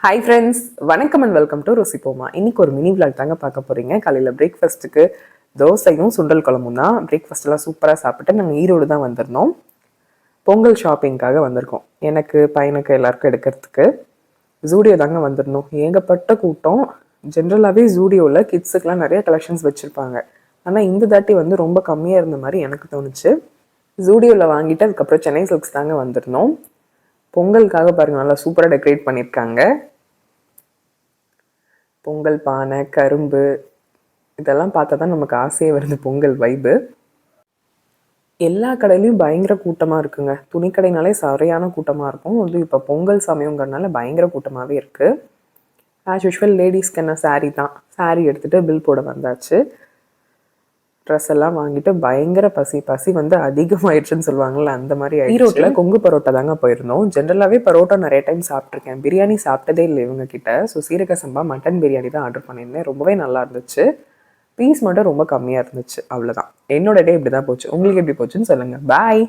Hi friends, வணக்கம் and welcome to ருசிப்போமா. இன்னைக்கு ஒரு மினி விளாக் தாங்க பார்க்க போறீங்க. காலையில் பிரேக்ஃபாஸ்ட்டுக்கு தோசையும் சுண்டல் குழம்பும் தான். பிரேக்ஃபாஸ்ட்லாம் சூப்பராக சாப்பிட்டு நாங்கள் ஈரோடு தான் வந்திருந்தோம். பொங்கல் ஷாப்பிங்காக வந்திருக்கோம். எனக்கு பையனுக்கு எல்லாருக்கும் எடுக்கிறதுக்கு ஜூடியோ தாங்க வந்திருந்தோம். ஏகப்பட்ட கூட்டம். ஜென்ரலாகவே ஜூடியோவில் கிட்ஸுக்கெலாம் நிறைய கலெக்ஷன்ஸ் வச்சுருப்பாங்க. ஆனால் இந்த தாட்டி வந்து ரொம்ப கம்மியாக இருந்த மாதிரி எனக்கு தோணுச்சு. ஜூடியோவில் வாங்கிட்டு அதுக்கப்புறம் சென்னை சில்க்ஸ் தாங்க வந்திருந்தோம். பொங்கலுக்காக பாருங்கள், நல்லா சூப்பராக டெக்கரேட் பண்ணியிருக்காங்க. பொங்கல் பானை, கரும்பு இதெல்லாம் பார்த்தா தான் நமக்கு ஆசையே வருது. பொங்கல் வைப்பு. எல்லா கடையிலையும் பயங்கர கூட்டமாக இருக்குங்க. துணிக்கடைனாலே சரியான கூட்டமாக இருக்கும். வந்து இப்போ பொங்கல் சமயங்கிறதுனால பயங்கர கூட்டமாகவே இருக்குது. ஆஸ் யூஷுவல் லேடிஸ்க்கு என்ன சாரீ தான். சாரீ எடுத்துகிட்டு பில் போட வந்தாச்சு. ட்ரெஸ் எல்லாம் வாங்கிட்டு பயங்கர பசி வந்து அதிகமாயிடுச்சுன்னு சொல்லுவாங்கள்ல, அந்த மாதிரி ஈரோட்டில் கொங்கு பரோட்டா தாங்க போயிருந்தோம். ஜென்ரலாகவே பரோட்டா நிறைய டைம் சாப்பிட்ருக்கேன். பிரியாணி சாப்பிட்டதே இல்லை இவங்க கிட்ட. ஸோ சீரக சம்பா மட்டன் பிரியாணி தான் ஆர்டர் பண்ணியிருந்தேன். ரொம்பவே நல்லா இருந்துச்சு. பீஸ் மட்டும் ரொம்ப கம்மியாக இருந்துச்சு, அவ்வளோதான். என்னோட டே இப்படி தான் போச்சு. உங்களுக்கு எப்படி போச்சுன்னு சொல்லுங்கள். பாய்.